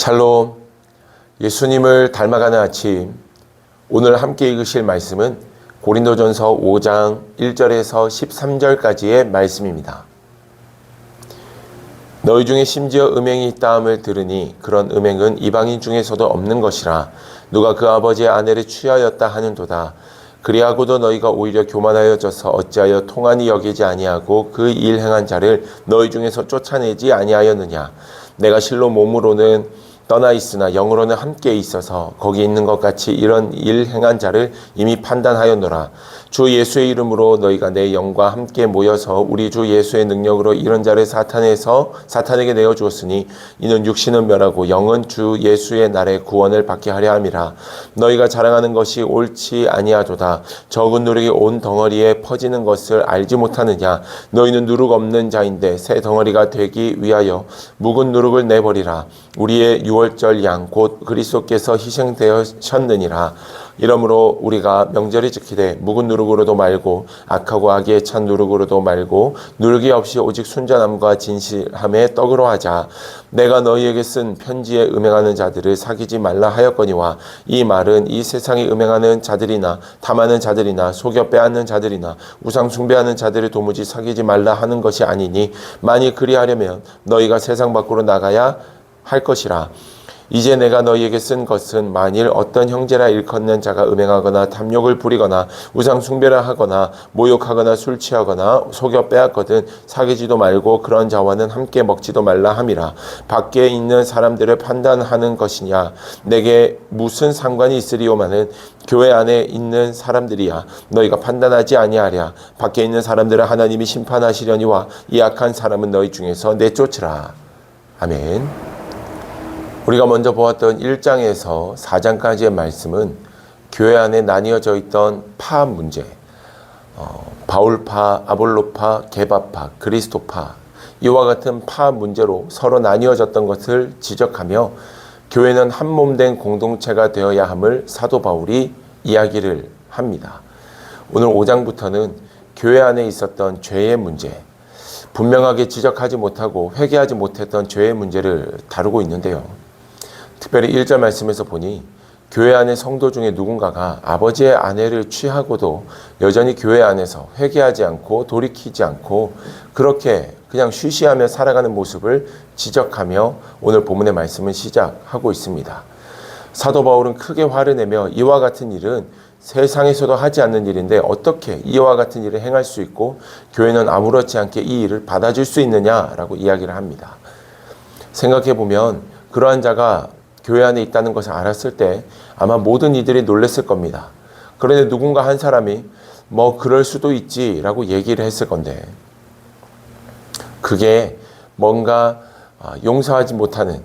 샬롬, 예수님을 닮아가는 아침. 오늘 함께 읽으실 말씀은 고린도전서 5장 1절에서 13절까지의 말씀입니다. 너희 중에 심지어 음행이 있다함을 들으니 그런 음행은 이방인 중에서도 없는 것이라. 누가 그 아버지의 아내를 취하였다 하는도다. 그리하고도 너희가 오히려 교만하여져서 어찌하여 통한이 여기지 아니하고 그 일 행한 자를 너희 중에서 쫓아내지 아니하였느냐. 내가 실로 몸으로는 떠나 있으나 영으로는 함께 있어서 거기 있는 것 같이 이런 일 행한 자를 이미 판단하였노라. 주 예수의 이름으로 너희가 내 영과 함께 모여서 우리 주 예수의 능력으로 이런 자를 사탄에게 내어주었으니 이는 육신은 멸하고 영은 주 예수의 날에 구원을 받게 하려 함이라. 너희가 자랑하는 것이 옳지 아니하도다. 적은 누룩이 온 덩어리에 퍼지는 것을 알지 못하느냐. 너희는 누룩 없는 자인데 새 덩어리가 되기 위하여 묵은 누룩을 내버리라. 우리의 유월절 양 곧 그리스도께서 희생되셨느니라. 이러므로 우리가 명절이 지키되 묵은 누룩으로도 말고 악하고 악에 찬 누룩으로도 말고 누룩이 없이 오직 순전함과 진실함의 떡으로 하자. 내가 너희에게 쓴 편지에 음행하는 자들을 사귀지 말라 하였거니와 이 말은 이 세상에 음행하는 자들이나 탐하는 자들이나 속여 빼앗는 자들이나 우상 숭배하는 자들을 도무지 사귀지 말라 하는 것이 아니니 만일 그리하려면 너희가 세상 밖으로 나가야 할 것이라. 이제 내가 너희에게 쓴 것은 만일 어떤 형제라 일컫는 자가 음행하거나 탐욕을 부리거나 우상 숭배를 하거나 모욕하거나 술 취하거나 속여 빼앗거든 사귀지도 말고 그런 자와는 함께 먹지도 말라 함이라. 밖에 있는 사람들을 판단하는 것이냐. 내게 무슨 상관이 있으리오마는 교회 안에 있는 사람들이야. 너희가 판단하지 아니하랴. 밖에 있는 사람들을 하나님이 심판하시려니와 이 악한 사람은 너희 중에서 내쫓으라. 아멘. 우리가 먼저 보았던 1장에서 4장까지의 말씀은 교회 안에 나뉘어져 있던 파 문제, 바울파, 아볼로파, 게바파, 그리스도파, 이와 같은 파 문제로 서로 나뉘어졌던 것을 지적하며 교회는 한 몸 된 공동체가 되어야 함을 사도 바울이 이야기를 합니다. 오늘 5장부터는 교회 안에 있었던 죄의 문제, 분명하게 지적하지 못하고 회개하지 못했던 죄의 문제를 다루고 있는데요. 특별히 1절 말씀에서 보니 교회 안의 성도 중에 누군가가 아버지의 아내를 취하고도 여전히 교회 안에서 회개하지 않고 돌이키지 않고 그렇게 그냥 쉬쉬하며 살아가는 모습을 지적하며 오늘 본문의 말씀을 시작하고 있습니다. 사도 바울은 크게 화를 내며 이와 같은 일은 세상에서도 하지 않는 일인데 어떻게 이와 같은 일을 행할 수 있고 교회는 아무렇지 않게 이 일을 받아줄 수 있느냐라고 이야기를 합니다. 생각해보면 그러한 자가 교회 안에 있다는 것을 알았을 때 아마 모든 이들이 놀랐을 겁니다. 그런데 누군가 한 사람이 그럴 수도 있지 라고 얘기를 했을 건데 그게 뭔가 용서하지 못하는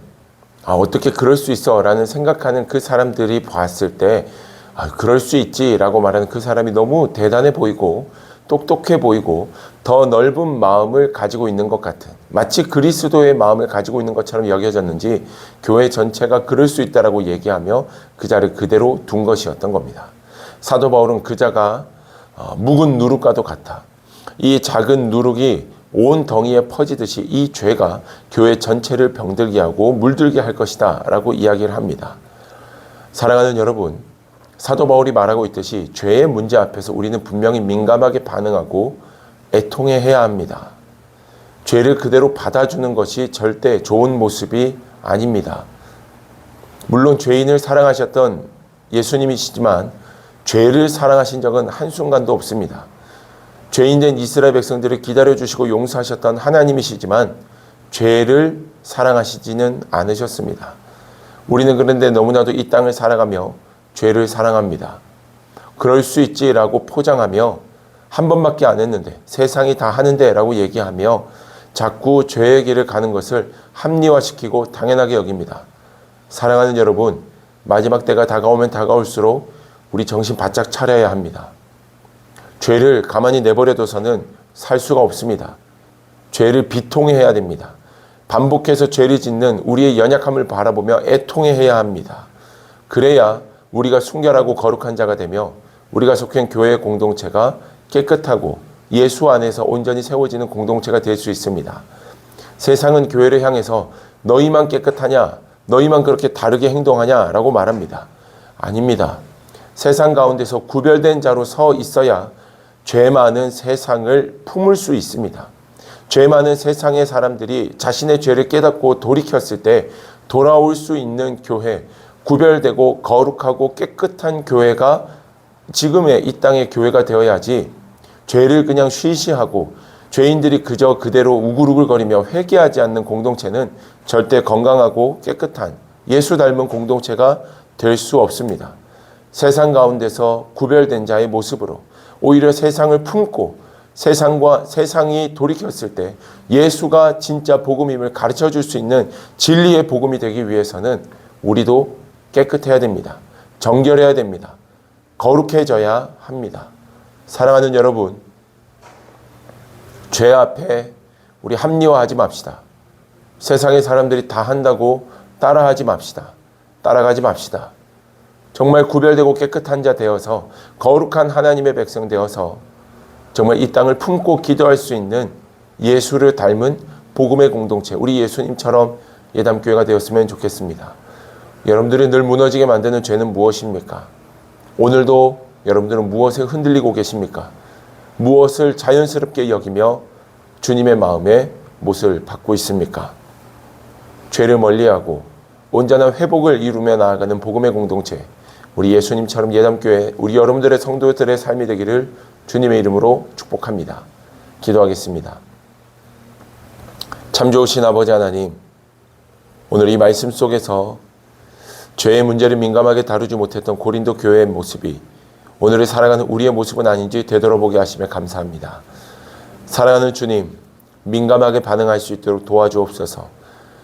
어떻게 그럴 수 있어 라는 생각하는 그 사람들이 봤을 때 그럴 수 있지 라고 말하는 그 사람이 너무 대단해 보이고 똑똑해 보이고 더 넓은 마음을 가지고 있는 것 같은 마치 그리스도의 마음을 가지고 있는 것처럼 여겨졌는지 교회 전체가 그럴 수 있다라고 얘기하며 그 자를 그대로 둔 것이었던 겁니다. 사도 바울은 그 자가 묵은 누룩과도 같아. 이 작은 누룩이 온 덩이에 퍼지듯이 이 죄가 교회 전체를 병들게 하고 물들게 할 것이다 라고 이야기를 합니다. 사랑하는 여러분, 사도 바울이 말하고 있듯이 죄의 문제 앞에서 우리는 분명히 민감하게 반응하고 애통해야 합니다. 죄를 그대로 받아주는 것이 절대 좋은 모습이 아닙니다. 물론 죄인을 사랑하셨던 예수님이시지만 죄를 사랑하신 적은 한순간도 없습니다. 죄인된 이스라엘 백성들을 기다려주시고 용서하셨던 하나님이시지만 죄를 사랑하시지는 않으셨습니다. 우리는 그런데 너무나도 이 땅을 살아가며 죄를 사랑합니다. 그럴 수 있지라고 포장하며 한 번밖에 안 했는데 세상이 다 하는데 라고 얘기하며 자꾸 죄의 길을 가는 것을 합리화시키고 당연하게 여깁니다. 사랑하는 여러분, 마지막 때가 다가오면 다가올수록 우리 정신 바짝 차려야 합니다. 죄를 가만히 내버려둬서는 살 수가 없습니다. 죄를 비통해야 됩니다. 반복해서 죄를 짓는 우리의 연약함을 바라보며 애통해야 합니다. 그래야 우리가 순결하고 거룩한 자가 되며 우리가 속한 교회 공동체가 깨끗하고 예수 안에서 온전히 세워지는 공동체가 될 수 있습니다. 세상은 교회를 향해서 너희만 깨끗하냐? 너희만 그렇게 다르게 행동하냐라고 말합니다. 아닙니다. 세상 가운데서 구별된 자로 서 있어야 죄 많은 세상을 품을 수 있습니다. 죄 많은 세상의 사람들이 자신의 죄를 깨닫고 돌이켰을 때 돌아올 수 있는 교회, 구별되고 거룩하고 깨끗한 교회가 지금의 이 땅의 교회가 되어야지, 죄를 그냥 쉬쉬하고 죄인들이 그저 그대로 우글우글거리며 회개하지 않는 공동체는 절대 건강하고 깨끗한 예수 닮은 공동체가 될 수 없습니다. 세상 가운데서 구별된 자의 모습으로 오히려 세상을 품고 세상이 돌이켰을 때 예수가 진짜 복음임을 가르쳐 줄 수 있는 진리의 복음이 되기 위해서는 우리도 깨끗해야 됩니다. 정결해야 됩니다. 거룩해져야 합니다. 사랑하는 여러분, 죄 앞에 우리 합리화하지 맙시다. 세상의 사람들이 다 한다고 따라하지 맙시다. 따라가지 맙시다. 정말 구별되고 깨끗한 자 되어서 거룩한 하나님의 백성 되어서 정말 이 땅을 품고 기도할 수 있는 예수를 닮은 복음의 공동체, 우리 예수님처럼 예담교회가 되었으면 좋겠습니다. 여러분들이 늘 무너지게 만드는 죄는 무엇입니까? 오늘도 여러분들은 무엇에 흔들리고 계십니까? 무엇을 자연스럽게 여기며 주님의 마음에 못을 받고 있습니까? 죄를 멀리하고 온전한 회복을 이루며 나아가는 복음의 공동체, 우리 예수님처럼 예담교회, 우리 여러분들의 성도들의 삶이 되기를 주님의 이름으로 축복합니다. 기도하겠습니다. 참 좋으신 아버지 하나님, 오늘 이 말씀 속에서 죄의 문제를 민감하게 다루지 못했던 고린도 교회의 모습이 오늘을 살아가는 우리의 모습은 아닌지 되돌아보게 하시며 감사합니다. 사랑하는 주님, 민감하게 반응할 수 있도록 도와주옵소서.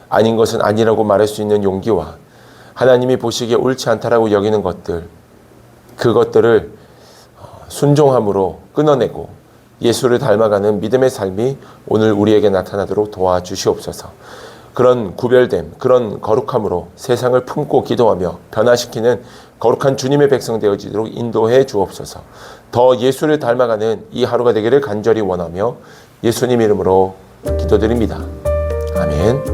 아닌 것은 아니라고 말할 수 있는 용기와 하나님이 보시기에 옳지 않다라고 여기는 것들, 그것들을 순종함으로 끊어내고 예수를 닮아가는 믿음의 삶이 오늘 우리에게 나타나도록 도와주시옵소서. 그런 구별됨, 그런 거룩함으로 세상을 품고 기도하며 변화시키는 거룩한 주님의 백성 되어지도록 인도해 주옵소서. 더 예수를 닮아가는 이 하루가 되기를 간절히 원하며 예수님 이름으로 기도드립니다. 아멘.